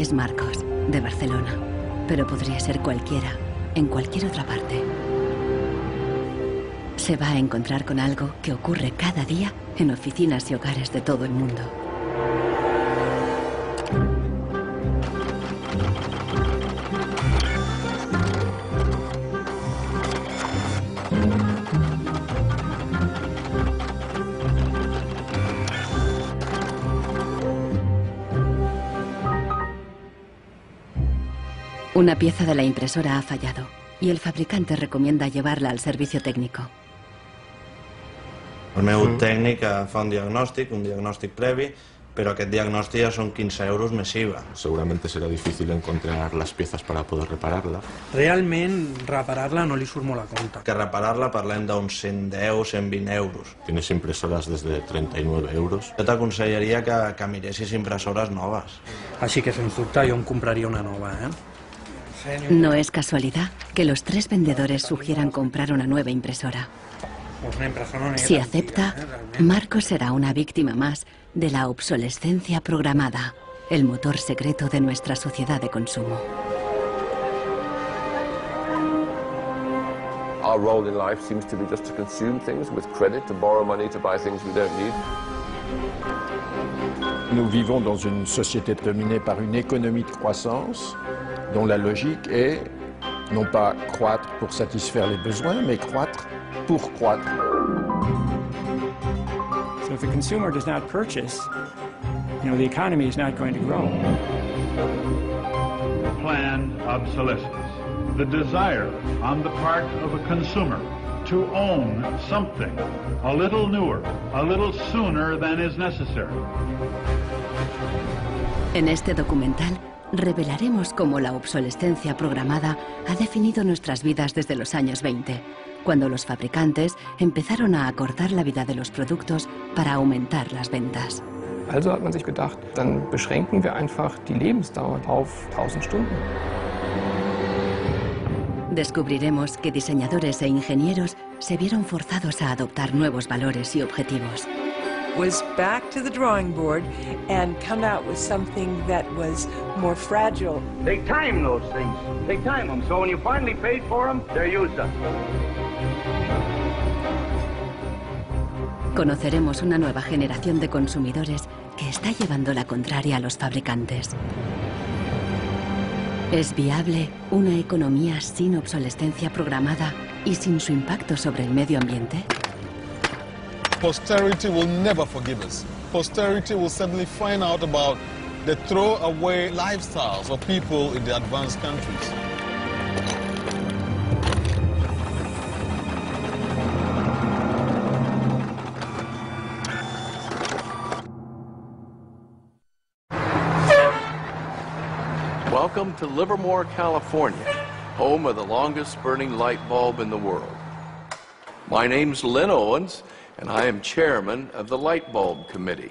es Marcos, de Barcelona, pero podría ser cualquiera, en cualquier otra parte. Se va a encontrar con algo que ocurre cada día en oficinas y hogares de todo el mundo. Una pieza de la impresora ha fallado y el fabricante recomienda llevarla al servicio técnico. El meu tècnic fa un diagnòstic previ, pero aquest diagnòstic ja son 15 euros més IVA. Seguramente será difícil encontrar las piezas para poder repararla. Realment, reparar-la no li surt molt a compte. Que reparar-la parlem d'uns 110, 120 euros. Tienes impresoras desde 39 euros. Jo t'aconsellaria que miressis impressores noves. Així que, sens dubte, jo em compraria una nova, No es casualidad que los tres vendedores sugieran comprar una nueva impresora. Si acepta, Marcos será una víctima más de la obsolescencia programada, el motor secreto de nuestra sociedad de consumo. Our role in life seems to be just to consume things with credit, to borrow money to buy things we don't need. Nous vivons dans une société dominée par une économie de croissance dont la logique est non pas croître pour satisfaire les besoins, mais croître pour croître. So if the consumer does not purchase, the economy is not going to grow. Planned obsolescence, the desire on the part of a consumer to own something a little newer, a little sooner than is necessary. En este documental revelaremos cómo la obsolescencia programada ha definido nuestras vidas desde los años 20, cuando los fabricantes empezaron a acortar la vida de los productos para aumentar las ventas. Also hat man sich gedacht, dann beschränken wir einfach die Lebensdauer auf 1000 Stunden. Descubriremos que diseñadores e ingenieros se vieron forzados a adoptar nuevos valores y objetivos. Was back to the drawing board and come out with something that was more fragile. Take time, those things. Take time them. So when you finally paid for them, they're used up. Conoceremos una nueva generación de consumidores que está llevando la contraria a los fabricantes. ¿Es viable una economía sin obsolescencia programada y sin su impacto sobre el medio ambiente? Posterity will never forgive us. Posterity will suddenly find out about the throwaway lifestyles of people in the advanced countries. Welcome to Livermore, California, home of the longest burning light bulb in the world. My name's Lynn Owens, and I am chairman of the Light Bulb Committee.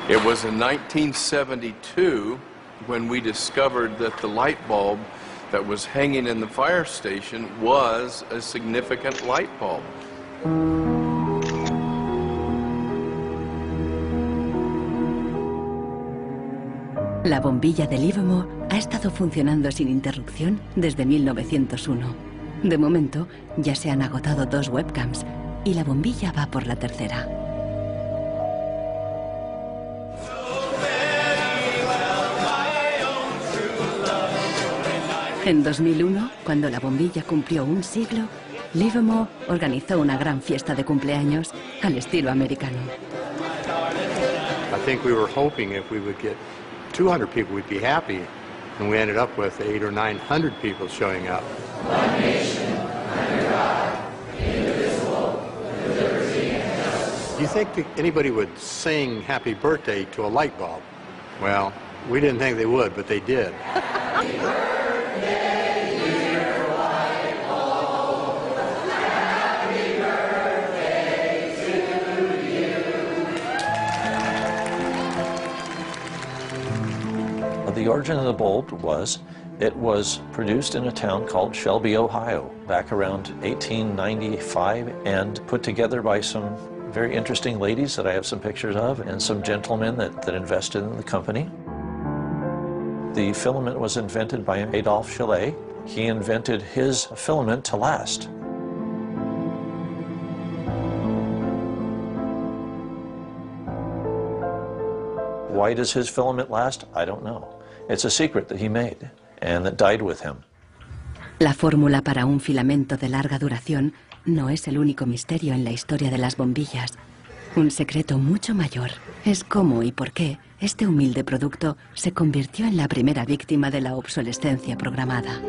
It was in 1972 when we discovered that the light bulb that was hanging in the fire station was a significant light bulb. La bombilla de Livermore ha estado funcionando sin interrupción desde 1901. De momento, ya se han agotado 2 webcams y la bombilla va por la tercera. En 2001, cuando la bombilla cumplió un siglo, Livermore organizó una gran fiesta de cumpleaños al estilo americano. I think we were hoping if we would get 200 people, we'd be happy, and we ended up with 800 or 900 people showing up. One nation, under God, indivisible, with liberty and justice. Do you think that anybody would sing happy birthday to a light bulb? Well, we didn't think they would, but they did. The origin of the bulb was, it was produced in a town called Shelby, Ohio, back around 1895, and put together by some very interesting ladies that I have some pictures of, and some gentlemen that invested in the company. The filament was invented by Adolphe Chaillet. He invented his filament to last. Why does his filament last? I don't know. It's a secret that he made and that died with him. La fórmula para un filamento de larga duración no es el único misterio en la historia de las bombillas. Un secreto mucho mayor es cómo y por qué este humilde producto se convirtió en la primera víctima de la obsolescencia programada.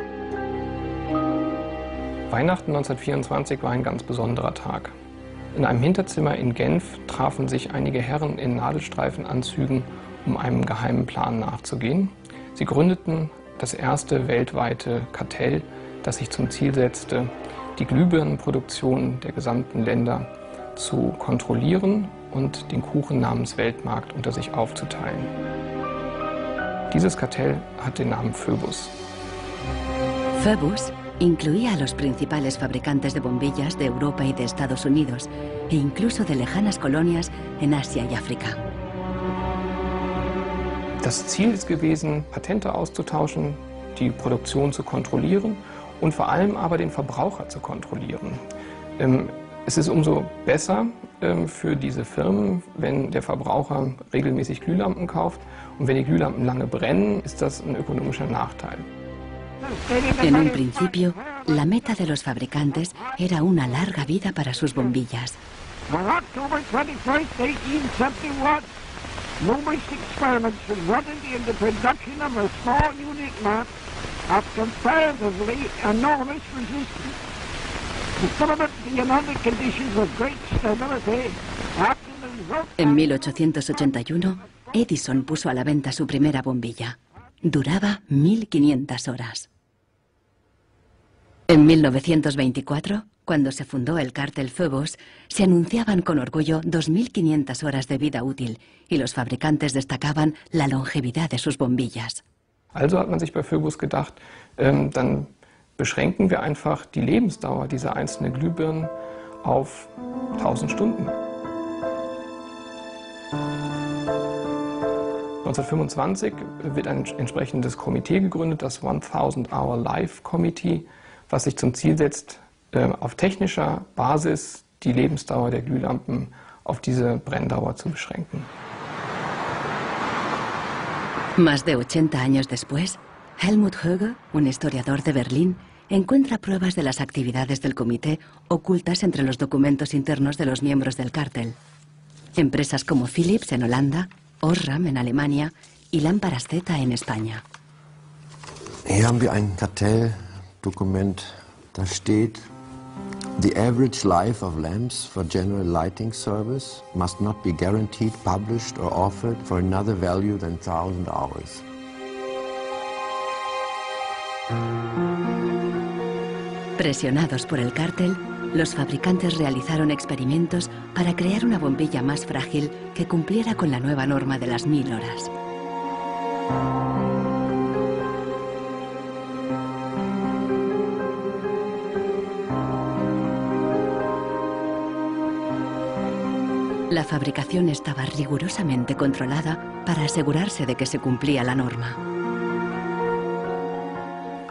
Weihnachten 1924 war ein ganz besonderer Tag. In einem Hinterzimmer in Genf trafen sich einige Herren in Nadelstreifenanzügen, um einem geheimen Plan nachzugehen. Sie gründeten das erste weltweite Kartell, das sich zum Ziel setzte, die Glühbirnenproduktion der gesamten Länder zu kontrollieren und den Kuchen namens Weltmarkt unter sich aufzuteilen. Dieses Kartell hat den Namen Phoebus. Phoebus incluía a los principales fabricantes de bombillas de Europa y de Estados Unidos, e incluso de lejanas colonias en Asia y África. Das Ziel ist gewesen, Patente auszutauschen, die Produktion zu kontrollieren und vor allem aber den Verbraucher zu kontrollieren. Es ist umso besser für diese Firmen, wenn der Verbraucher regelmäßig Glühlampen kauft, und wenn die Glühlampen lange brennen, ist das ein ökonomischer Nachteil. En un principio, la meta de los fabricantes era una larga vida para sus bombillas. On October 21st, 1871, numerous experiments resulted in the production of a small unique lamp of comparatively enormous resistance. The filament being under conditions of great stability after the result. En 1881, Edison puso a la venta su primera bombilla. Duraba 1500 horas. En 1924, cuando se fundó el cártel Phoebus, se anunciaban con orgullo 2500 horas de vida útil y los fabricantes destacaban la longevidad de sus bombillas. Also hat man sich bei Phoebus gedacht, dann beschränken wir einfach die Lebensdauer dieser einzelnen Glühbirnen auf 1000 Stunden. 1925 wird ein entsprechendes Komitee gegründet, das 1000 Hour Life Committee, was sich zum Ziel setzt, auf technischer Basis die Lebensdauer der Glühlampen auf diese Brenndauer zu beschränken. Más de 80 años después, Helmut Höge, un historiador de Berlín, encuentra pruebas de las actividades del comité ocultas entre los documentos internos de los miembros del cártel. Empresas como Philips en Holanda, Osram en Alemania y Lámparas Z en España. Hier haben wir ein Kartelldokument, da steht: The average life of lamps for general lighting service must not be guaranteed, published or offered for another value than 1000 hours. Presionados por el cártel, los fabricantes realizaron experimentos para crear una bombilla más frágil que cumpliera con la nueva norma de las 1000 horas. La fabricación estaba rigurosamente controlada para asegurarse de que se cumplía la norma.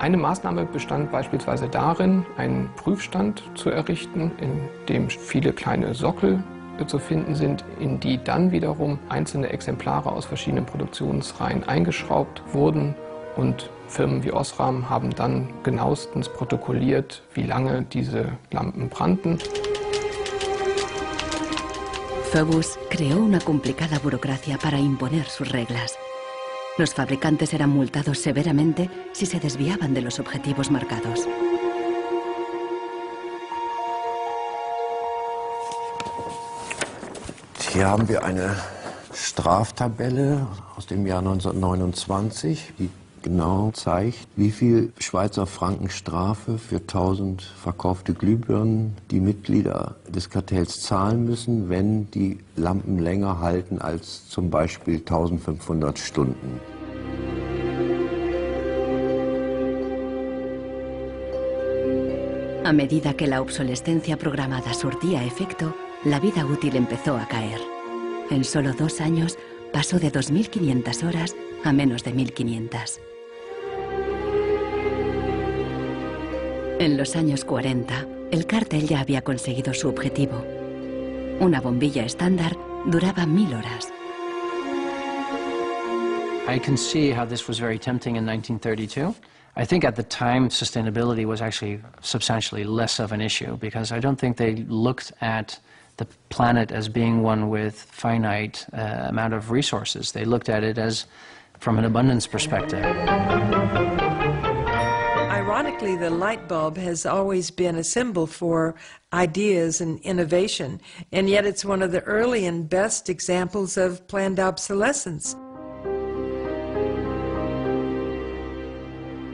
Eine Maßnahme bestand beispielsweise darin, einen Prüfstand zu errichten, in dem viele kleine Sockel zu finden sind, in die dann wiederum einzelne Exemplare aus verschiedenen Produktionsreihen eingeschraubt wurden, und Firmen wie Osram haben dann genauestens protokolliert, wie lange diese Lampen brannten. Phoebus creó una complicada burocracia para imponer sus reglas. Los fabricantes eran multados severamente si se desviaban de los objetivos marcados. Hier haben wir eine Straftabelle aus dem Jahr 1929, die genau zeigt, wie viel Schweizer Franken Strafe für 1000 verkaufte Glühbirnen die Mitglieder des Kartells zahlen müssen, wenn die Lampen länger halten als zum Beispiel 1500 Stunden. A medida que la obsolescencia programada surtía efecto, la vida útil empezó a caer. En solo 2 años pasó de 2.500 horas a menos de 1.500. En los años 40, el cártel ya había conseguido su objetivo. Una bombilla estándar duraba 1000 horas. I can see how this was very tempting in 1932. I think at the time sustainability was actually substantially less of an issue because I don't think they looked at the planet as being one with finite amount of resources. They looked at it as from an abundance perspective. Ironically, the light bulb has always been a symbol for ideas and innovation, and yet it's one of the early and best examples of planned obsolescence.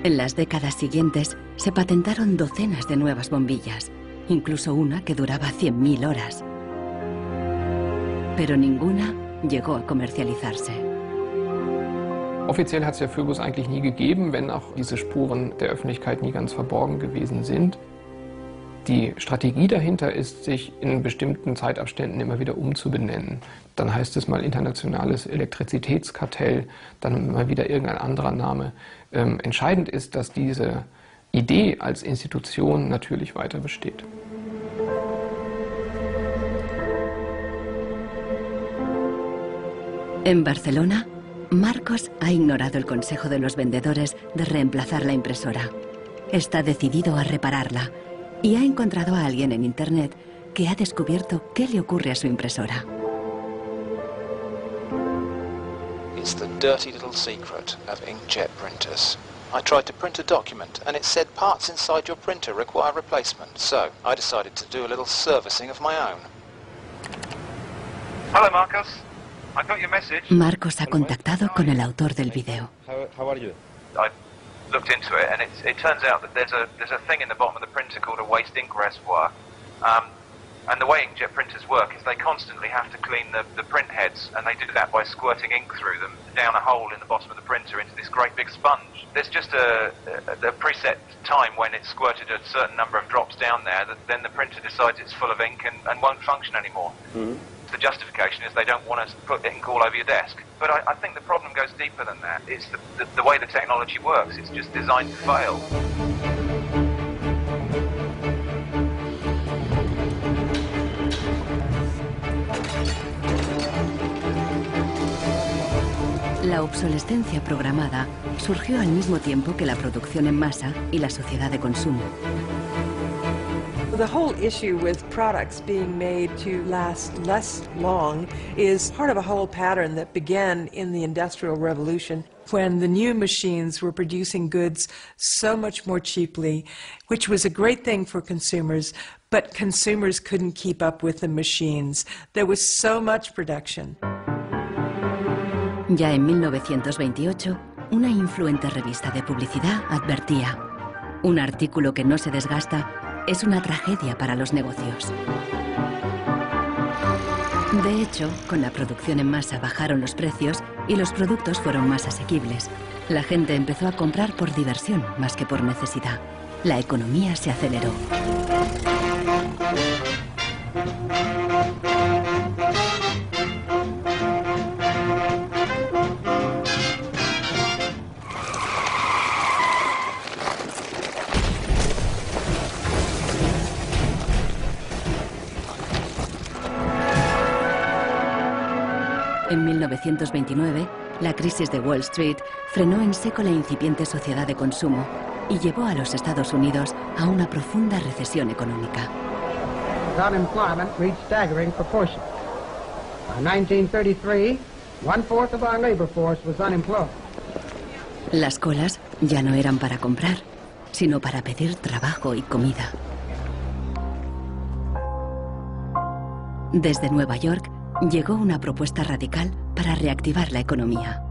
En las décadas siguientes se patentaron docenas de nuevas bombillas, incluso una que duraba 100.000 horas. Pero ninguna llegó a comercializarse. Offiziell hat es ja Phoebus eigentlich nie gegeben, wenn auch diese Spuren der Öffentlichkeit nie ganz verborgen gewesen sind. Die Strategie dahinter ist, sich in bestimmten Zeitabständen immer wieder umzubenennen. Dann heißt es mal internationales Elektrizitätskartell, dann mal wieder irgendein anderer Name. Entscheidend ist, dass diese Idee als Institution natürlich weiter besteht. En Barcelona, Marcos ha ignorado el consejo de los vendedores de reemplazar la impresora. Está decidido a repararla y ha encontrado a alguien en Internet que ha descubierto qué le ocurre a su impresora. It's the dirty little secret of inkjet printers. I tried to print a document and it said parts inside your printer require replacement, so I decided to do a little servicing of my own. Hello, Marcos. I got your message. Marcos ha contactado con el autor del video. How are you? I looked into it, and it turns out that there's a thing in the bottom of the printer called a waste ink reservoir. And the way inkjet printers work is they constantly have to clean the print heads, and they do that by squirting ink through them down a hole in the bottom of the printer into this great big sponge. There's just a preset time when it's squirted a certain number of drops down there that then the printer decides it's full of ink and won't function anymore. Mm-hmm. The justification is they don't want to put ink all over your desk. But I think the problem goes deeper than that. It's the way the technology works. It's just designed to fail. La obsolescencia programada surgió al mismo tiempo que la producción en masa y la sociedad de consumo. The whole issue with products being made to last less long is part of a whole pattern that began in the Industrial Revolution when the new machines were producing goods so much more cheaply, which was a great thing for consumers, but consumers couldn't keep up with the machines. There was so much production. Ya en 1928, una influente revista de publicidad advertía: un artículo que no se desgasta es una tragedia para los negocios. De hecho, con la producción en masa bajaron los precios y los productos fueron más asequibles. La gente empezó a comprar por diversión más que por necesidad. La economía se aceleró. En 1929, la crisis de Wall Street frenó en seco la incipiente sociedad de consumo y llevó a los Estados Unidos a una profunda recesión económica. Unemployment reached staggering proportions. By 1933, 1/4 of our labor force was unemployed. Las colas ya no eran para comprar, sino para pedir trabajo y comida. Desde Nueva York llegó una propuesta radical para reactivar la economía.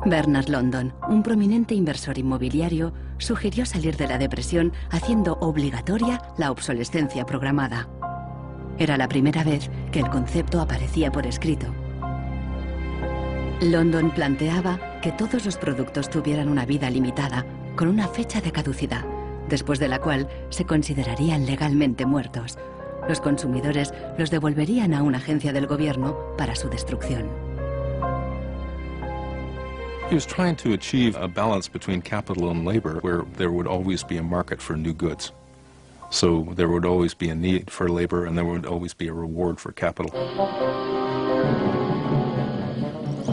Bernard London, un prominente inversor inmobiliario, sugirió salir de la depresión haciendo obligatoria la obsolescencia programada. Era la primera vez que el concepto aparecía por escrito. London planteaba que todos los productos tuvieran una vida limitada, con una fecha de caducidad, después de la cual se considerarían legalmente muertos. Los consumidores los devolverían a una agencia del gobierno para su destrucción. He was trying to achieve a balance between capital and labor where there would always be a market for new goods. So there would always be a need for labor and there would always be a reward for capital.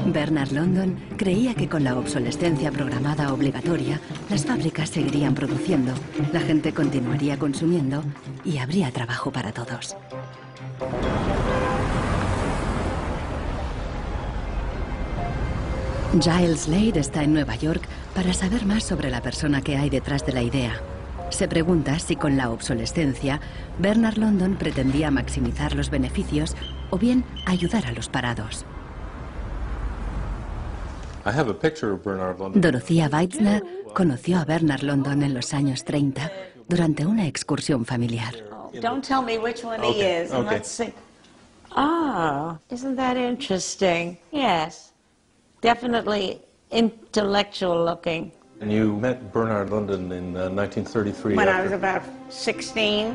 Bernard London creía que con la obsolescencia programada obligatoria, las fábricas seguirían produciendo, la gente continuaría consumiendo y habría trabajo para todos. Giles Slade está en Nueva York para saber más sobre la persona que hay detrás de la idea. Se pregunta si con la obsolescencia, Bernard London pretendía maximizar los beneficios o bien ayudar a los parados. Dorothea Weitzner conoció a Bernard London en los años 30 durante una excursión familiar. Don't tell me which one he is. And let's see. Ah, isn't that interesting? Yes. Definitely intellectual looking. And you met Bernard London in 1933. When I was about 16,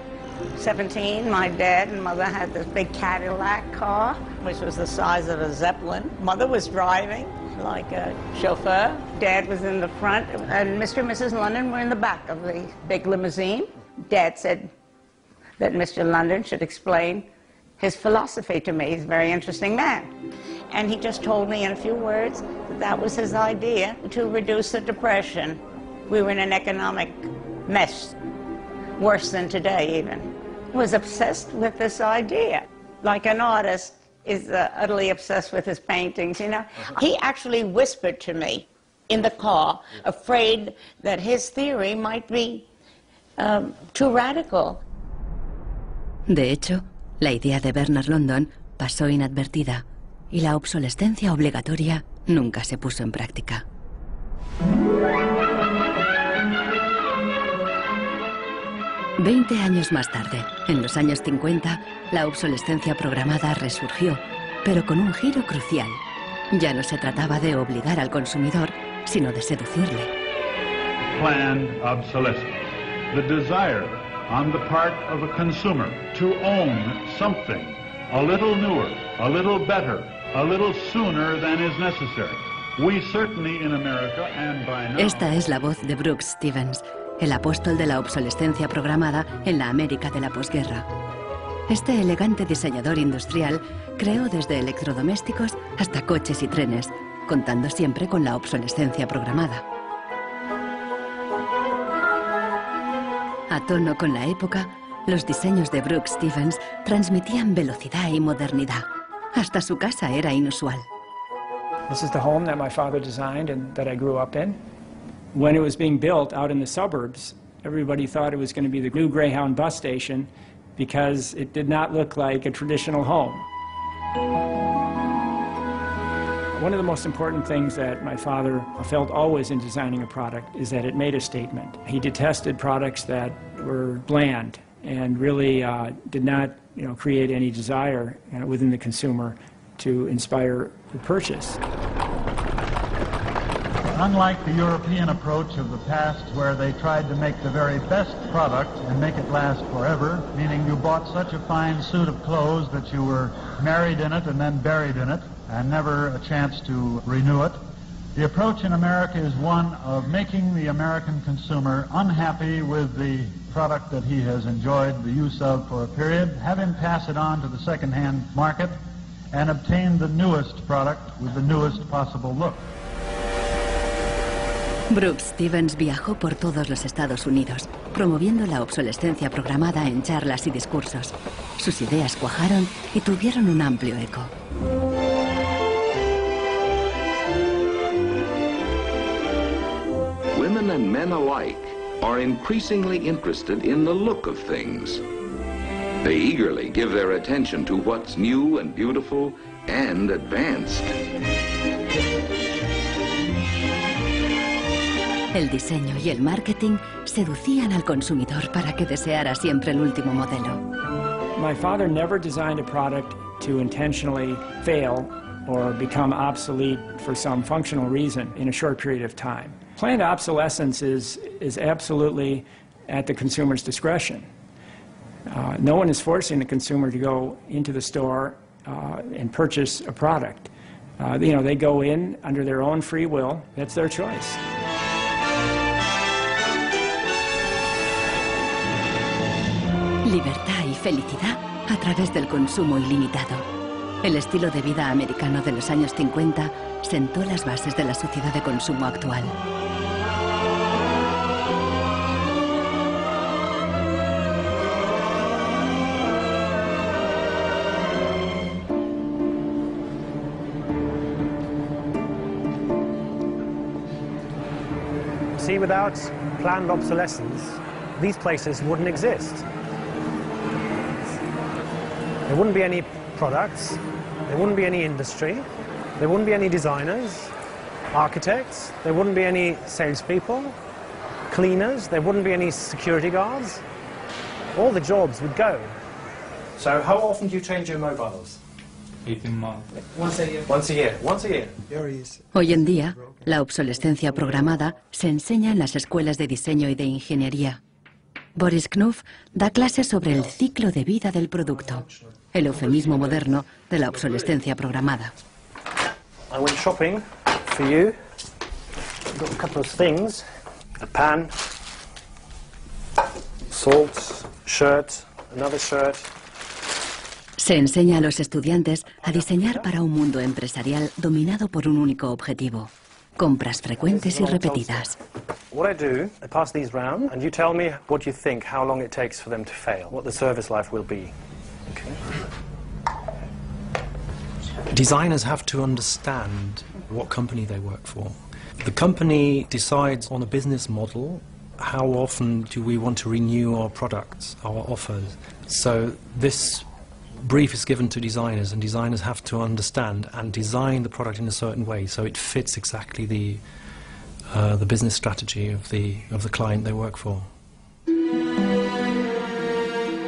17, my dad and mother had this big Cadillac car, which was the size of a Zeppelin. Mother was driving like a chauffeur. Dad was in the front, and Mr. and Mrs. London were in the back of the big limousine. Dad said that Mr. London should explain his philosophy to me. He's a very interesting man. And he just told me in a few words that that was his idea to reduce the Depression. We were in an economic mess, worse than today even. He was obsessed with this idea. Like an artist is utterly obsessed with his paintings, you know. He actually whispered to me in the car, afraid that his theory might be too radical. De hecho, la idea de Bernard London pasó inadvertida y la obsolescencia obligatoria nunca se puso en práctica. Veinte años más tarde, en los años 50, la obsolescencia programada resurgió, pero con un giro crucial. Ya no se trataba de obligar al consumidor, sino de seducirle. Planned obsolescence. The desire on the part of a consumer to own something a little newer, a little better, a little sooner than is necessary. We certainly in America and by now... Esta es la voz de Brooks Stevens, el apóstol de la obsolescencia programada en la América de la posguerra. Este elegante diseñador industrial creó desde electrodomésticos hasta coches y trenes, contando siempre con la obsolescencia programada. A tono con la época, los diseños de Brooks Stevens transmitían velocidad y modernidad. Hasta su casa era inusual. This is the home that my father designed and that I grew up in. When it was being built out in the suburbs, everybody thought it was going to be the new Greyhound bus station because it did not look like a traditional home. One of the most important things that my father felt always in designing a product is that it made a statement. He detested products that were bland and really did not, create any desire within the consumer to inspire the purchase. Unlike the European approach of the past where they tried to make the very best product and make it last forever, meaning you bought such a fine suit of clothes that you were married in it and then buried in it and never a chance to renew it, the approach in America is one of making the American consumer unhappy with the product that he has enjoyed the use of for a period, have him pass it on to the second-hand market, and obtain the newest product with the newest possible look. Brooks Stevens viajó por todos los Estados Unidos, promoviendo la obsolescencia programada en charlas y discursos. Sus ideas cuajaron y tuvieron un amplio eco. Women and men alike are increasingly interested in the look of things. They eagerly give their attention to what's new and beautiful and advanced. El diseño y el marketing seducían al consumidor para que deseara siempre el último modelo. My father never designed a product to intentionally fail or become obsolete for some functional reason in a short period of time. Planned obsolescence is absolutely at the consumer's discretion. No one is forcing the consumer to go into the store and purchase a product. They go in under their own free will. That's their choice. Libertad y felicidad a través del consumo ilimitado. El estilo de vida americano de los años 50 sentó las bases de la sociedad de consumo actual. See, without planned obsolescence, these places wouldn't exist. There wouldn't be any products, there wouldn't be any industry, there wouldn't be any designers, architects, there wouldn't be any salespeople, cleaners, there wouldn't be any security guards. All the jobs would go. So how often do you change your mobiles? 18 months. Once a year? Once a year. Once a year. Hoy en día, la obsolescencia programada se enseña en las escuelas de diseño y de ingeniería. Boris Knuth da clases sobre el ciclo de vida del producto, el eufemismo moderno de la obsolescencia programada. I went shopping for you. Got a couple of things. A pan, salt, shirt, another shirt. Se enseña a los estudiantes a diseñar para un mundo empresarial dominado por un único objetivo: compras frecuentes y repetidas. What I do, I pass these round, and you tell me what you think, how long it takes for them to fail, what the service life will be. Okay. Designers have to understand what company they work for. The company decides on a business model. How often do we want to renew our products, our offers? So this brief is given to designers, and designers have to understand and design the product in a certain way so it fits exactly the business strategy of the client they work for.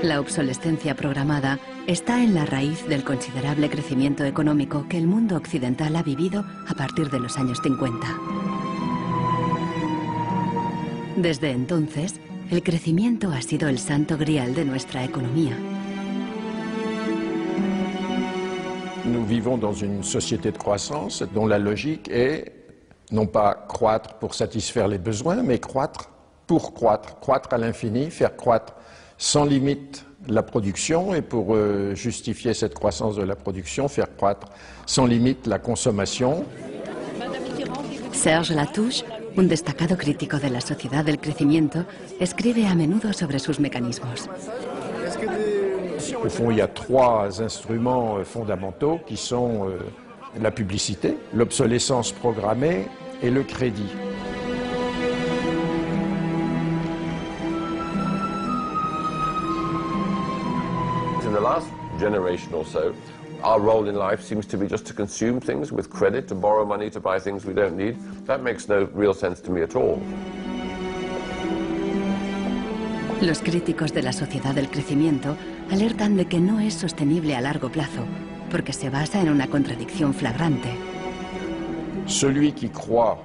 La obsolescencia programada está en la raíz del considerable crecimiento económico que el mundo occidental ha vivido a partir de los años 50. Desde entonces, el crecimiento ha sido el santo grial de nuestra economía. Nous vivons dans une société de croissance dont la logique est non pas croître pour satisfaire les besoins, mais croître pour croître, croître à l'infini, faire croître sans limite la production et pour justifier cette croissance de la production, faire croître sans limite la consommation. Serge Latouche, un destacado crítico de la sociedad del crecimiento, escribe a menudo sobre sus mecanismos. Au fond, il y a trois instruments fondamentaux qui sont la publicité, l'obsolescence programmée et le crédit. In the last generation or so, our role in life seems to be just to consume things with credit, to borrow money to buy things we don't need. That makes no real sense to me at all. Los críticos de la sociedad del crecimiento alertan de que no es sostenible a largo plazo, porque se basa en una contradicción flagrante. Celui qui croit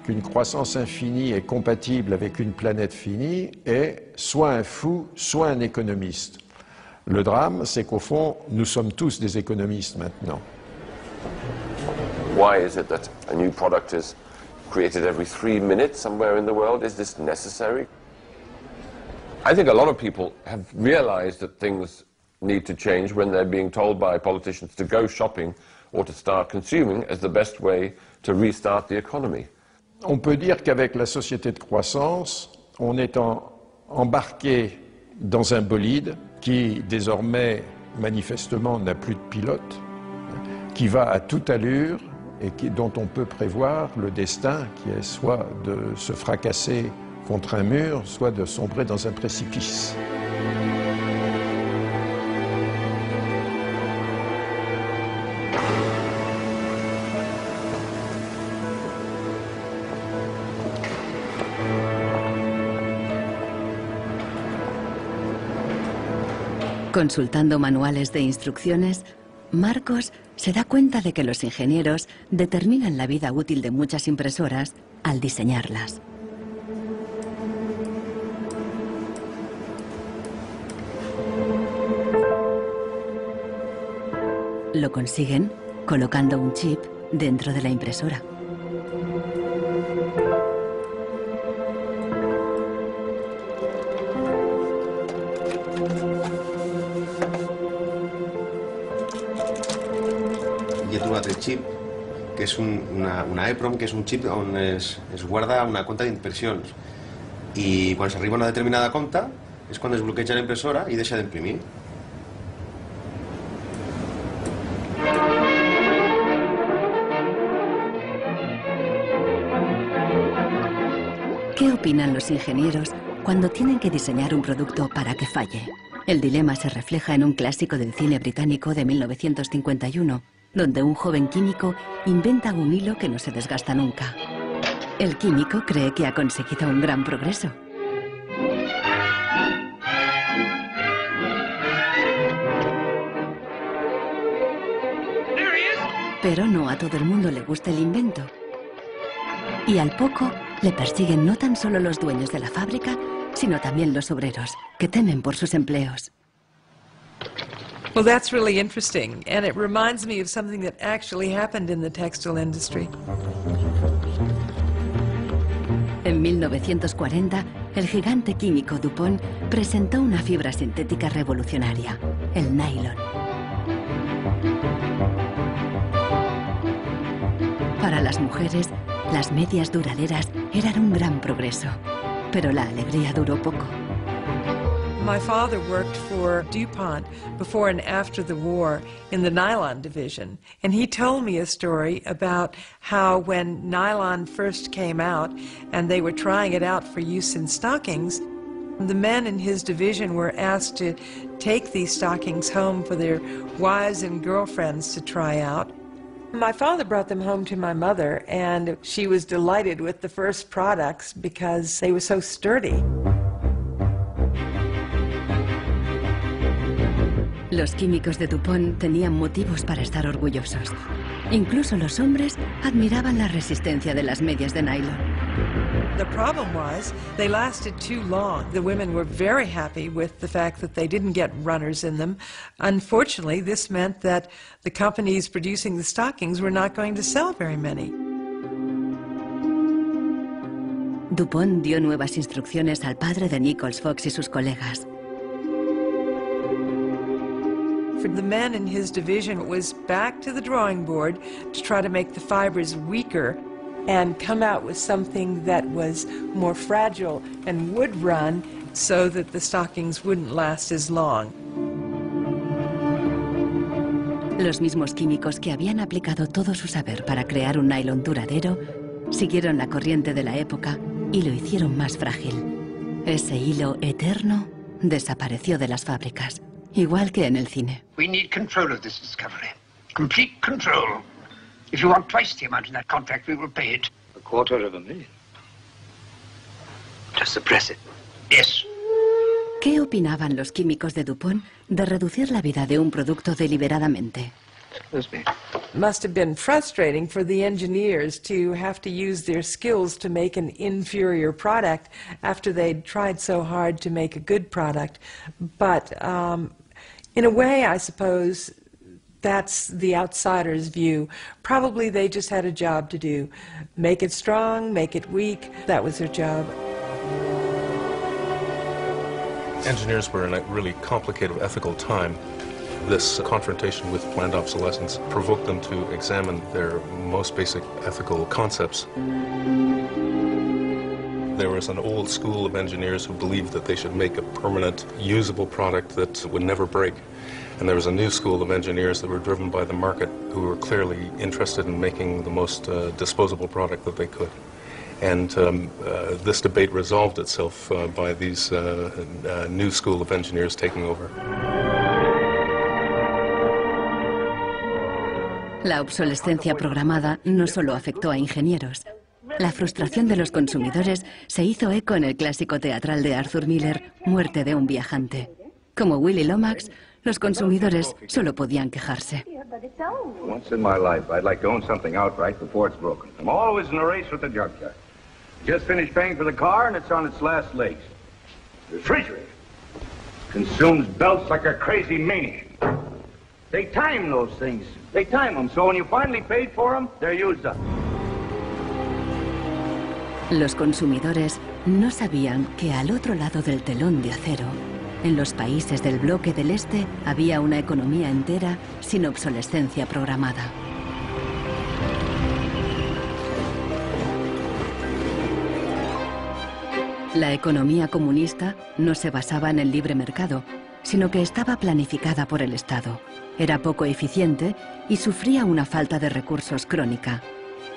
qu'une croissance infinie est compatible avec une planète finie est soit un fou, soit un économiste. Le drame, c'est qu'au fond, nous sommes tous des économistes maintenant. Why is it that a new product is created every 3 minutes somewhere in the world? Is this necessary? I think a lot of people have realized that things need to change when they're being told by politicians to go shopping or to start consuming as the best way to restart the economy. On peut dire qu'avec la société de croissance, on est embarqué dans un bolide qui désormais manifestement n'a plus de pilote, qui va à toute allure et dont on peut prévoir le destin qui est soit de se fracasser contre un mur, soit de sombrer dans un précipice. Consultando manuales de instrucciones, Marcos se da cuenta de que los ingenieros determinan la vida útil de muchas impresoras al diseñarlas. Lo consiguen colocando un chip dentro de la impresora. Jo he trobat el xip, que és una EEPROM, que és un xip on es guarda una compta d'impressions. I quan s'arriba a una determinada compta és quan es bloqueja la impressora i deixa d'imprimir. ¿Qué opinan los ingenieros cuando tienen que diseñar un producto para que falle? El dilema se refleja en un clásico del cine británico de 1951, donde un joven químico inventa un hilo que no se desgasta nunca. El químico cree que ha conseguido un gran progreso. Pero no a todo el mundo le gusta el invento. Y al poco le persiguen no tan solo los dueños de la fábrica, sino también los obreros, que temen por sus empleos. Well, that's really interesting, and it reminds me of something that actually happened in the textile industry. En 1940, el gigante químico DuPont presentó una fibra sintética revolucionaria, el nylon. Para las mujeres, las medias duraderas eran un gran progreso, pero la alegría duró poco. My father worked for DuPont before and after the war in the nylon division, and he told me a story about how when nylon first came out and they were trying it out for use in stockings, the men in his division were asked to take these stockings home for their wives and girlfriends to try out. My father brought them home to my mother, and she was delighted with the first products because they were so sturdy. Los químicos de DuPont tenían motivos para estar orgullosos. Incluso los hombres admiraban la resistencia de las medias de nylon. The problem was they lasted too long. The women were very happy with the fact that they didn't get runners in them. Unfortunately, this meant that the companies producing the stockings were not going to sell very many. DuPont dio nuevas instrucciones al padre de Nichols Fox y sus colegas. For the men in his division, it was back to the drawing board to try to make the fibers weaker and come out with something that was more fragile and would run so that the stockings wouldn't last as long. Los mismos químicos que habían aplicado todo su saber para crear un nylon duradero siguieron la corriente de la época y lo hicieron más frágil. Ese hilo eterno desapareció de las fábricas. Igual que en el cine. We need control of this discovery. Complete control. If you want twice the amount in that contract, we will pay it. $250,000. To suppress it. Yes. ¿Qué opinaban los químicos de DuPont de reducir la vida de un producto deliberadamente? Must have been frustrating for the engineers to have to use their skills to make an inferior product after they'd tried so hard to make a good product. But in a way, I suppose that's the outsider's view. Probably they just had a job to do. Make it strong, make it weak. That was their job. Engineers were in a really complicated ethical time. This confrontation with planned obsolescence provoked them to examine their most basic ethical concepts. There was an old school of engineers who believed that they should make a permanent, usable product that would never break. And there was a new school of engineers that were driven by the market who were clearly interested in making the most disposable product that they could. And this debate resolved itself by these new school of engineers taking over. La obsolescencia programada no solo afectó a ingenieros. La frustración de los consumidores se hizo eco en el clásico teatral de Arthur Miller, Muerte de un viajante. Como Willy Lomax, los consumidores solo podían quejarse. Once in my life, I'd like to own something outright before it's broken. I'm always in a race with the junkyard. Just finished paying for the car and it's on its last legs. The refrigerator consumes belts like a crazy maniac. They time those things. They time them, so when you finally paid for them, they're used up. Los consumidores no sabían que al otro lado del telón de acero, en los países del bloque del Este, había una economía entera sin obsolescencia programada. La economía comunista no se basaba en el libre mercado, sino que estaba planificada por el Estado. Era poco eficiente y sufría una falta de recursos crónica.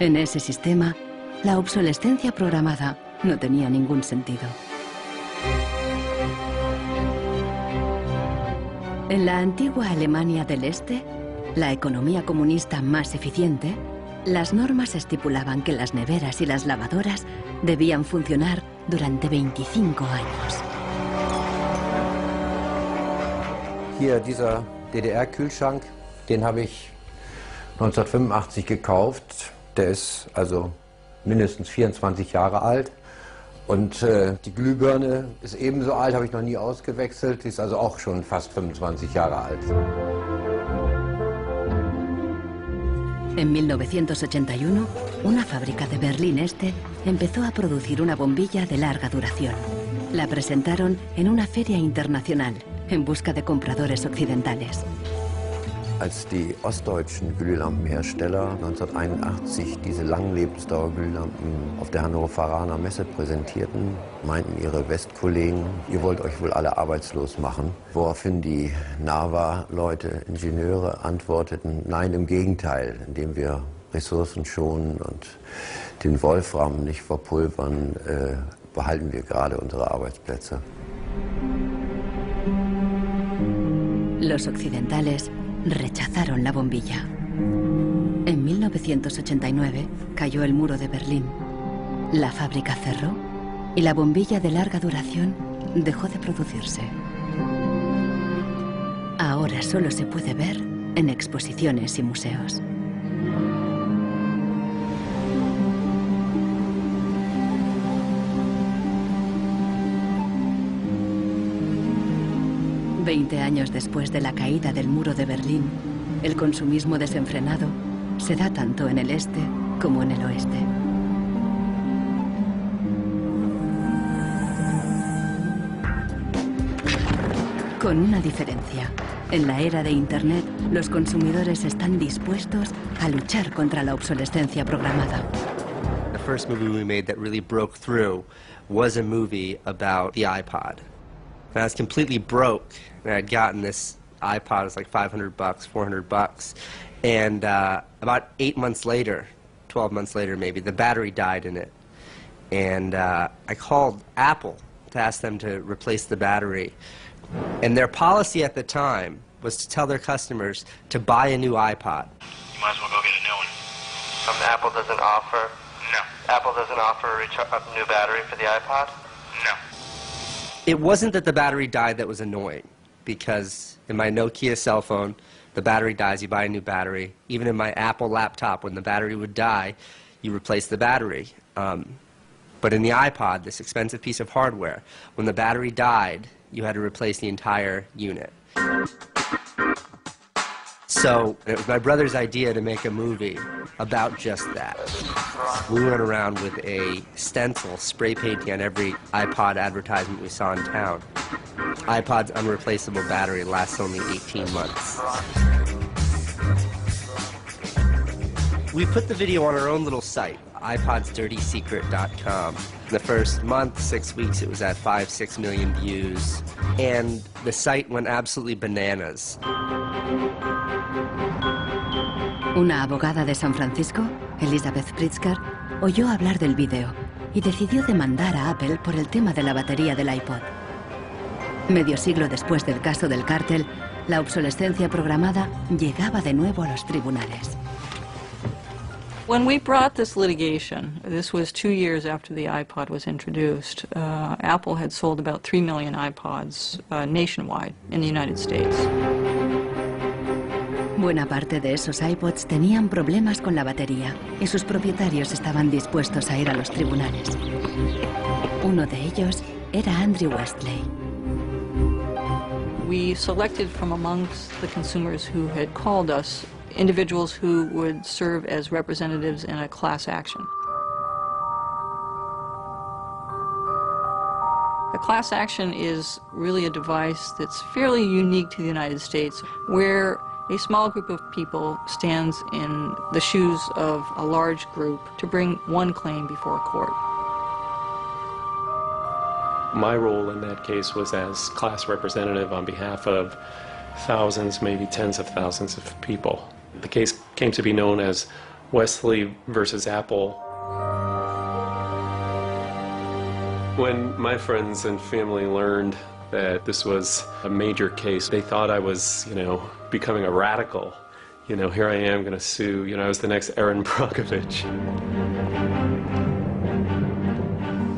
En ese sistema, la obsolescencia programada no tenía ningún sentido. En la antigua Alemania del Este, la economía comunista más eficiente, las normas estipulaban que las neveras y las lavadoras debían funcionar durante 25 años. Hier dieser DDR-Kühlschrank, den habe ich 1985 gekauft. Der ist also mindestens 24 Jahre alt. Und die Glühbirne ist ebenso alt, habe ich noch nie ausgewechselt. Die ist also auch schon fast 25 Jahre alt. En 1981, una fábrica de Berlín Este empezó a producir una bombilla de larga duración. La presentaron en una feria internacional en busca de compradores occidentales. Als die ostdeutschen Glühlampenhersteller 1981 diese Langlebensdauerglühlampen auf der Hannoveraner Messe präsentierten, meinten ihre Westkollegen, ihr wollt euch wohl alle arbeitslos machen. Woraufhin die NAVA-Leute, Ingenieure, antworteten, nein, im Gegenteil, indem wir Ressourcen schonen und den Wolfram nicht verpulvern, behalten wir gerade unsere Arbeitsplätze. Los occidentales rechazaron la bombilla. En 1989 cayó el muro de Berlín. La fábrica cerró y la bombilla de larga duración dejó de producirse. Ahora solo se puede ver en exposiciones y museos. Veinte años después de la caída del muro de Berlín, el consumismo desenfrenado se da tanto en el este como en el oeste. Con una diferencia. En la era de Internet, los consumidores están dispuestos a luchar contra la obsolescencia programada. The first movie we made that really broke through was a movie about the iPod. And I was completely broke, and I'd gotten this iPod, it was like $500, $400, and about 8 months later, 12 months later maybe, the battery died in it. And I called Apple to ask them to replace the battery. And their policy at the time was to tell their customers to buy a new iPod. You might as well go get a new one. Apple doesn't offer? No. Apple doesn't offer a new battery for the iPod? No. It wasn't that the battery died that was annoying, because in my Nokia cell phone, the battery dies, you buy a new battery. Even in my Apple laptop, when the battery would die, you replace the battery. But in the iPod, this expensive piece of hardware, when the battery died, you had to replace the entire unit. So it was my brother's idea to make a movie about just that. We went around with a stencil spray painting on every iPod advertisement we saw in town. iPod's unreplaceable battery lasts only 18 months. We put the video on our own little site, iPodsDirtySecret.com. In the first month, 6 weeks, it was at 5-6 million views, and the site went absolutely bananas. Una abogada de San Francisco, Elizabeth Pritzker, oyó hablar del vídeo y decidió demandar a Apple por el tema de la batería del iPod. Medio siglo después del caso del cártel, la obsolescencia programada llegaba de nuevo a los tribunales. When we brought this litigation, this was 2 years after the iPod was introduced, Apple had sold about 3 million iPods nationwide in the United States. Buena parte de esos iPods tenían problemas con la batería y sus propietarios estaban dispuestos a ir a los tribunales. Uno de ellos era Andrew Westley. We selected from amongst the consumers who had called us individuals who would serve as representatives in a class action. A class action is really a device that's fairly unique to the United States, where a small group of people stands in the shoes of a large group to bring one claim before a court. My role in that case was as class representative on behalf of thousands, maybe tens of thousands of people. The case came to be known as Wesley versus Apple. When my friends and family learned that this was a major case, they thought I was, becoming a radical. Here I am going to sue. I was the next Erin Brockovich.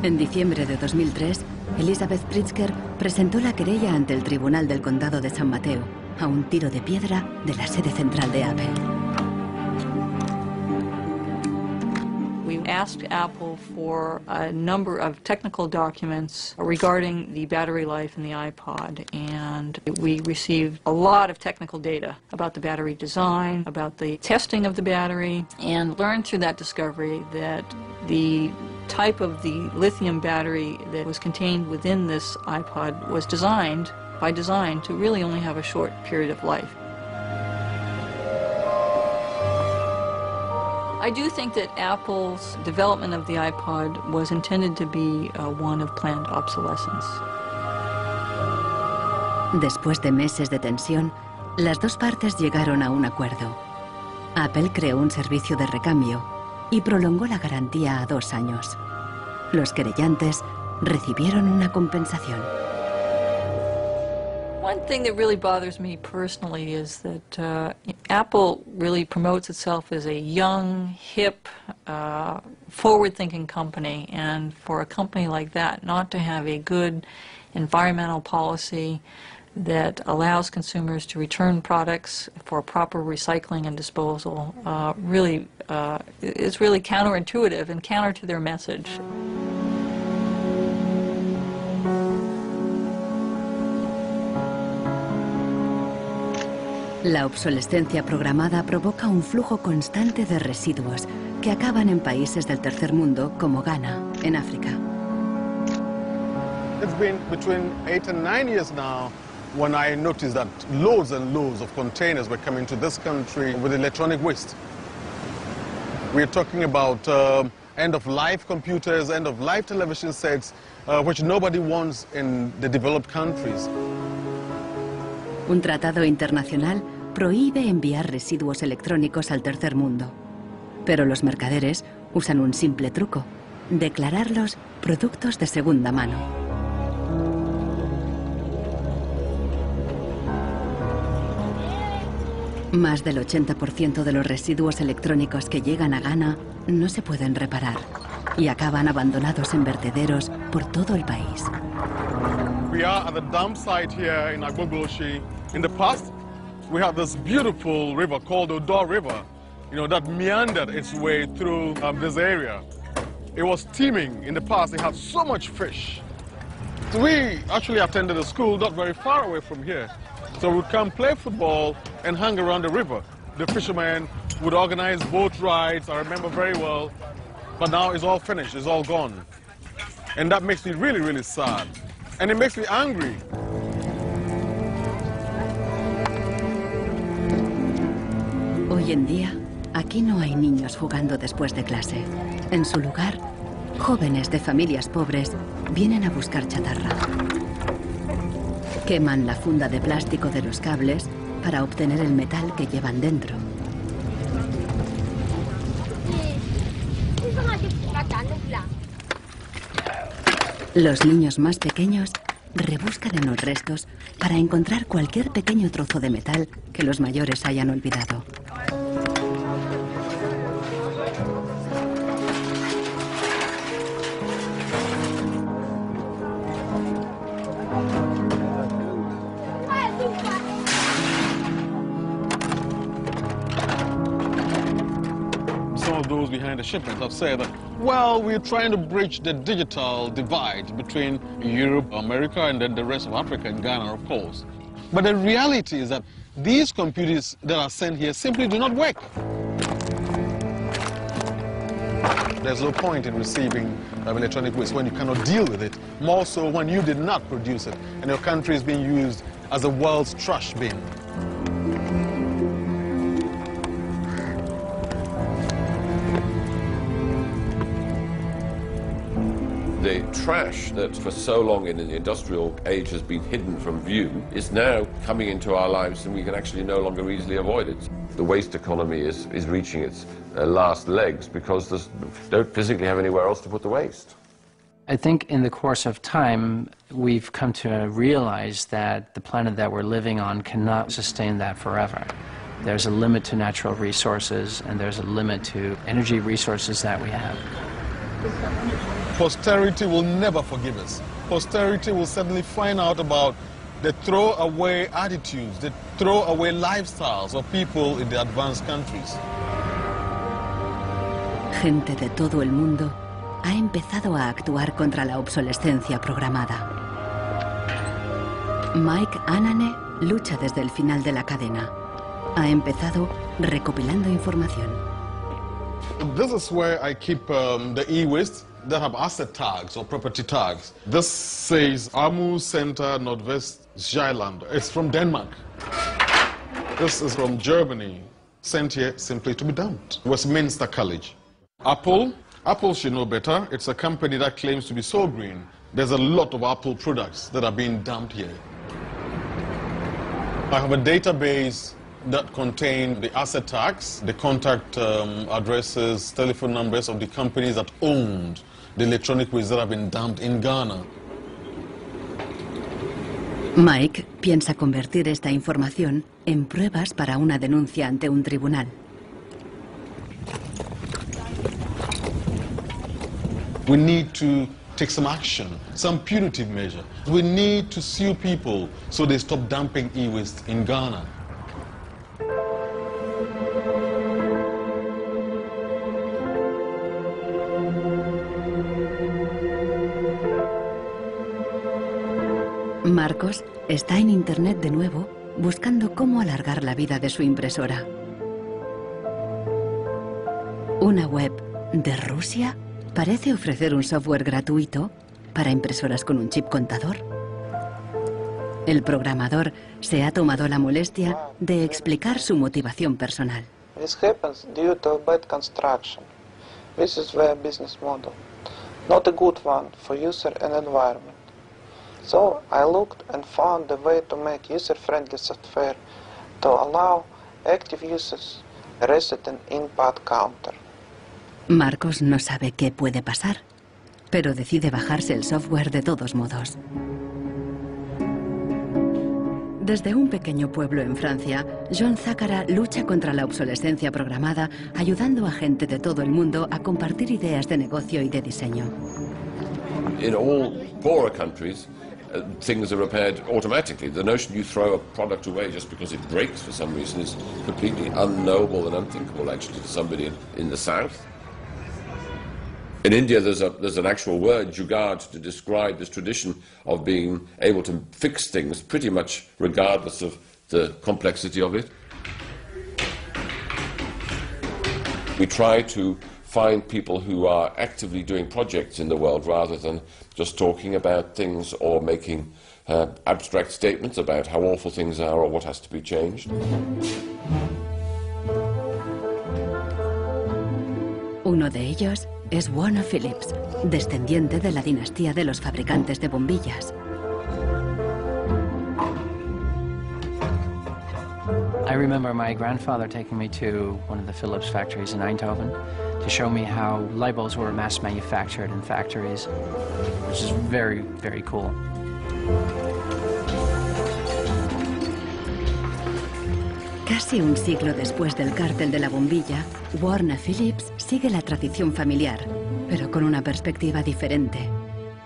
En diciembre de 2003, Elizabeth Pritzker presentó la querella ante el Tribunal del Condado de San Mateo, a un tiro de piedra de la sede central de Apple. We asked Apple for a number of technical documents regarding the battery life in the iPod, and we received a lot of technical data about the battery design, about the testing of the battery, and learned through that discovery that the type of the lithium battery that was contained within this iPod was designed, by design, to really only have a short period of life. I do think that Apple's development of the iPod was intended to be one of planned obsolescence. Después de meses de tensión, las dos partes llegaron a un acuerdo. Apple creó un servicio de recambio y prolongó la garantía a 2 años. Los querellantes recibieron una compensación. One thing that really bothers me personally is that Apple really promotes itself as a young, hip, forward-thinking company, and for a company like that not to have a good environmental policy that allows consumers to return products for proper recycling and disposal really is really counterintuitive and counter to their message. La obsolescencia programada provoca un flujo constante de residuos que acaban en países del tercer mundo como Ghana, en África. It's been between 8 and 9 years now when I noticed that loads and loads of containers were coming to this country with electronic waste. We're talking about end-of-life computers, end-of-life television sets, which nobody wants in the developed countries. Un tratado internacional prohíbe enviar residuos electrónicos al tercer mundo. Pero los mercaderes usan un simple truco: declararlos productos de segunda mano. Más del 80% de los residuos electrónicos que llegan a Ghana no se pueden reparar y acaban abandonados en vertederos por todo el país. We are at the dump site here in Agbogboshi. In the past, we had this beautiful river called Odor River, that meandered its way through this area. It was teeming in the past. It had so much fish. So we actually attended a school not very far away from here. So we would come play football and hang around the river. The fishermen would organize boat rides, I remember very well. But now it's all finished, it's all gone. And that makes me really, really sad. And it makes me angry. Hoy en día, aquí no hay niños jugando después de clase. En su lugar, jóvenes de familias pobres vienen a buscar chatarra. Queman la funda de plástico de los cables para obtener el metal que llevan dentro. Los niños más pequeños rebuscan en los restos para encontrar cualquier pequeño trozo de metal que los mayores hayan olvidado. Those behind the shipment have said that, well, we're trying to bridge the digital divide between Europe, America, and then the rest of Africa and Ghana, of course. But the reality is that these computers that are sent here simply do not work. There's no point in receiving electronic waste when you cannot deal with it, more so when you did not produce it and your country is being used as the world's trash bin. The trash that for so long in the industrial age has been hidden from view is now coming into our lives, and we can actually no longer easily avoid it. The waste economy is reaching its last legs because they don't physically have anywhere else to put the waste. I think in the course of time, we've come to realize that the planet that we're living on cannot sustain that forever. There's a limit to natural resources, and there's a limit to energy resources that we have. Posterity will never forgive us. Posterity will suddenly find out about the throwaway attitudes, the throwaway lifestyles of people in the advanced countries. Gente de todo el mundo ha empezado a actuar contra la obsolescencia programada. Mike Anane lucha desde el final de la cadena. Ha empezado recopilando información. This is where I keep the e-waste that have asset tags or property tags. This says Amu Center Nordvest Zeeland. It's from Denmark. This is from Germany, sent here simply to be dumped. Westminster College. Apple should know better. It's a company that claims to be so green. There's a lot of Apple products that are being dumped here. I have a database that contain the asset tags, the contact addresses, telephone numbers of the companies that owned the electronic waste that have been dumped in Ghana. Mike piensa convertir esta información en pruebas para una denuncia ante un tribunal. We need to take some action, some punitive measure. We need to sue people so they stop dumping e-waste in Ghana. Marcos está en internet de nuevo buscando cómo alargar la vida de su impresora. Una web de Rusia parece ofrecer un software gratuito para impresoras con un chip contador. El programador se ha tomado la molestia de explicar su motivación personal. This happens due to bad construction. This is their business model. Not a good one for user and environment. So I looked and found a way to make user-friendly software to allow active users reset an input counter. Marcos no sabe qué puede pasar, pero decide bajarse el software de todos modos. Desde un pequeño pueblo en Francia, John Zacara lucha contra la obsolescencia programada, ayudando a gente de todo el mundo a compartir ideas de negocio y de diseño. In all poorer countries, things are repaired automatically. The notion you throw a product away just because it breaks for some reason is completely unknowable and unthinkable, actually, to somebody in the south. In India, there's an actual word, jugaad, to describe this tradition of being able to fix things pretty much regardless of the complexity of it. We try to find people who are actively doing projects in the world rather than just talking about things or making abstract statements about how awful things are or what has to be changed. Uno de ellos es Warner Phillips, descendiente de la dinastía de los fabricantes de bombillas. I remember my grandfather taking me to one of the Philips factories in Eindhoven to show me how light bulbs were mass manufactured in factories, which is very, very cool. Casi un siglo después del cártel de la bombilla, Warner Phillips sigue la tradición familiar, pero con una perspectiva diferente.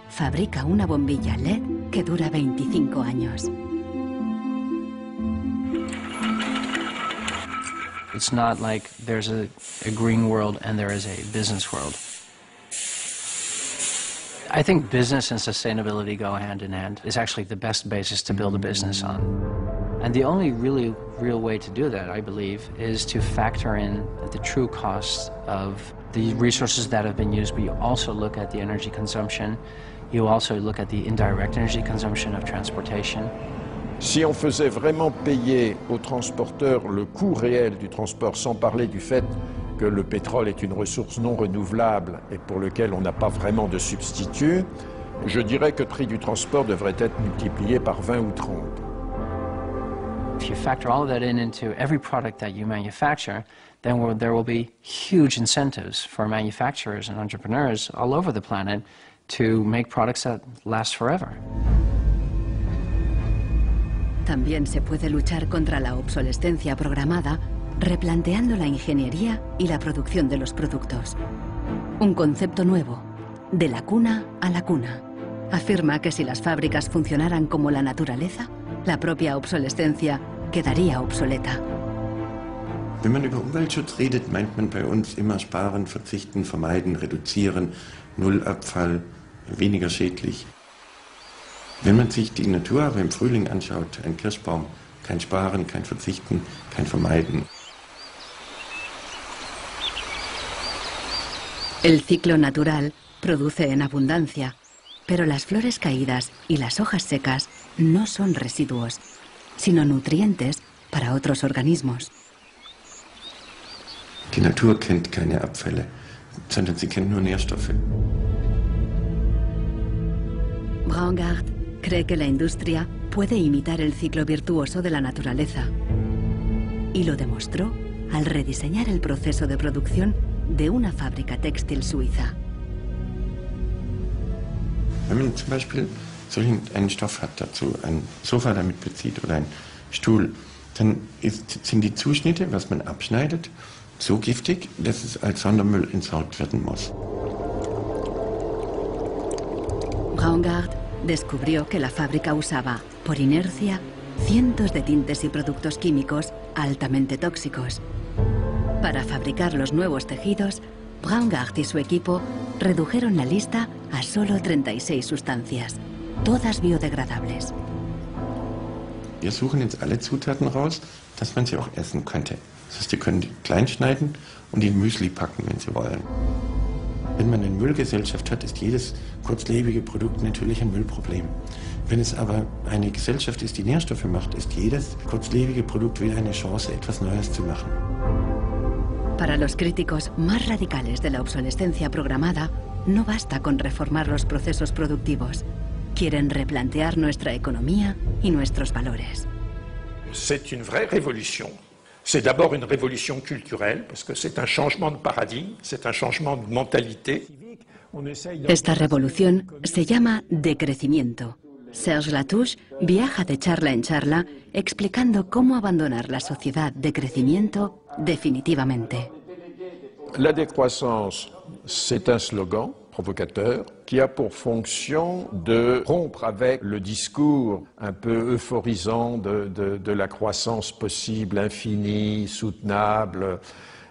Fabrica una bombilla LED que dura 25 años. It's not like there's a green world and there is a business world. I think business and sustainability go hand in hand. It's actually the best basis to build a business on. And the only really real way to do that, I believe, is to factor in the true cost of the resources that have been used, but you also look at the energy consumption, you also look at the indirect energy consumption of transportation. Si on faisait vraiment payer aux transporteurs le coût réel du transport, sans parler du fait que le pétrole est une ressource non renouvelable et pour lequel on n'a pas vraiment de substitut, je dirais que le prix du transport devrait être multiplié par 20 ou 30. If you factor all of that into every product that you manufacture, then there will be huge incentives for manufacturers and entrepreneurs all over the planet to make products that last forever. También se puede luchar contra la obsolescencia programada replanteando la ingeniería y la producción de los productos. Un concepto nuevo, de la cuna a la cuna. Afirma que si las fábricas funcionaran como la naturaleza, la propia obsolescencia quedaría obsoleta. Wenn man über Umweltschutz redet, meint man bei uns immer sparen, verzichten, vermeiden, reduzieren, Nullabfall, weniger schädlich. Wenn man sich die Natur aber im Frühling anschaut, ein Kirschbaum, kein Sparen, kein Verzichten, kein Vermeiden. El ciclo natural produce en abundancia, pero las flores caídas y las hojas secas no son residuos, sino nutrientes para otros organismos. Die Natur kennt keine Abfälle, sondern sie kennt nur Nährstoffe. Braungart cree que la industria puede imitar el ciclo virtuoso de la naturaleza. Y lo demostró al rediseñar el proceso de producción de una fábrica textil suiza. Wenn man zum Beispiel einen Stoff hat dazu, ein Sofa damit bezieht oder ein Stuhl, dann sind die Zuschnitte, was man abschneidet, so giftig, dass es als Sondermüll entsorgt werden muss. Braungart descubrió que la fábrica usaba, por inercia, cientos de tintes y productos químicos altamente tóxicos. Para fabricar los nuevos tejidos, Braungart y su equipo redujeron la lista a solo 36 sustancias, todas biodegradables. Wir suchen jetzt alle Zutaten raus, dass man sie auch essen könnte. Das heißt, Sie können die klein schneiden und in Müsli packen, wenn Sie wollen. Wenn man eine Müllgesellschaft hat, ist jedes kurzlebige Produkt natürlich ein Müllproblem. Wenn es aber eine Gesellschaft ist, die Nährstoffe macht, ist jedes kurzlebige Produkt wieder eine Chance, etwas Neues zu machen. Para los críticos más radicales de la obsolescencia programada, no basta con reformar los procesos productivos. Quieren replantear nuestra economía y nuestros valores. C'est une vraie révolution. C'est d'abord une révolution culturelle, parce que c'est un changement de paradigme, c'est un changement de mentalité. Esta revolución se llama decrecimiento. Serge Latouche viaja de charla en charla explicando cómo abandonar la sociedad de crecimiento definitivamente. La décroissance, c'est un slogan provocateur qui a pour fonction de rompre avec le discours un peu euphorisant de la croissance possible, infinie, soutenable,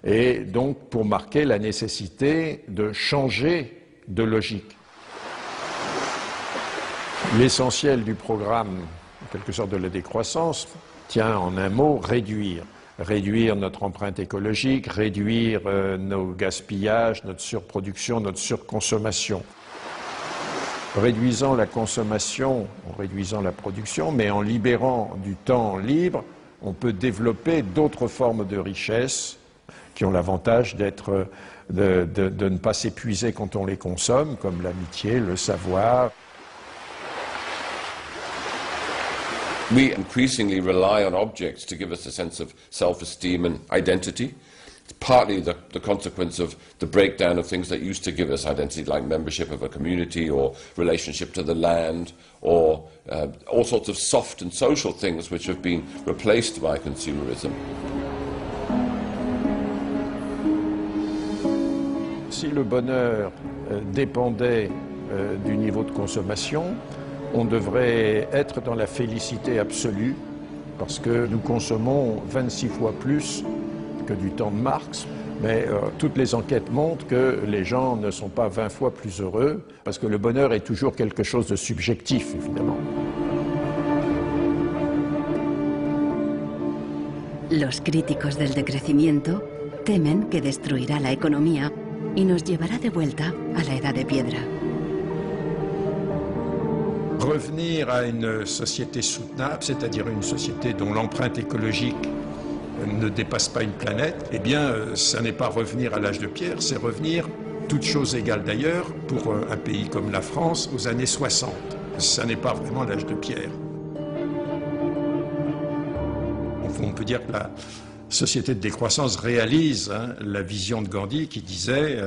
et donc pour marquer la nécessité de changer de logique. L'essentiel du programme, en quelque sorte de la décroissance, tient en un mot réduire. Réduire notre empreinte écologique, réduire nos gaspillages, notre surproduction, notre surconsommation. Réduisant la consommation, en réduisant la production, mais en libérant du temps libre, on peut développer d'autres formes de richesse qui ont l'avantage d'être, de ne pas s'épuiser quand on les consomme, comme l'amitié, le savoir. We increasingly rely on objects to give us a sense of self-esteem and identity. It's partly the consequence of the breakdown of things that used to give us identity, like membership of a community or relationship to the land, or all sorts of soft and social things which have been replaced by consumerism. Si le bonheur dépendait du niveau de consommation, on devrait être dans la félicité absolue, parce que nous consommons 26 fois plus que du temps de Marx. Mais toutes les enquêtes montrent que les gens ne sont pas 20 fois plus heureux, parce que le bonheur est toujours quelque chose de subjectif, évidemment. Los críticos del decrecimiento temen que destruirá la economía y nos llevará de vuelta a la edad de piedra. Revenir à une société soutenable, c'est-à-dire une société dont l'empreinte écologique ne dépasse pas une planète, eh bien, ça n'est pas revenir à l'âge de pierre, c'est revenir, toutes choses égales d'ailleurs, pour un pays comme la France, aux années 60. Ça n'est pas vraiment l'âge de pierre. On peut dire que la société de décroissance réalise la vision de Gandhi qui disait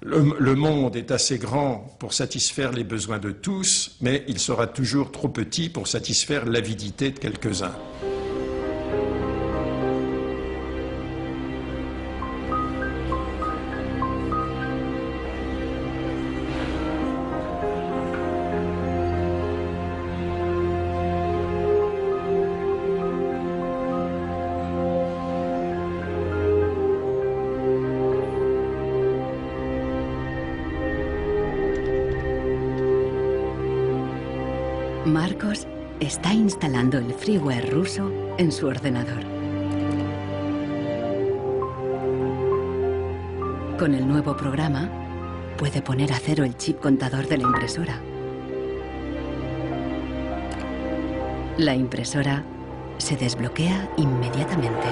le monde est assez grand pour satisfaire les besoins de tous, mais il sera toujours trop petit pour satisfaire l'avidité de quelques-uns. Marcos está instalando el freeware ruso en su ordenador. Con el nuevo programa, puede poner a cero el chip contador de la impresora. La impresora se desbloquea inmediatamente.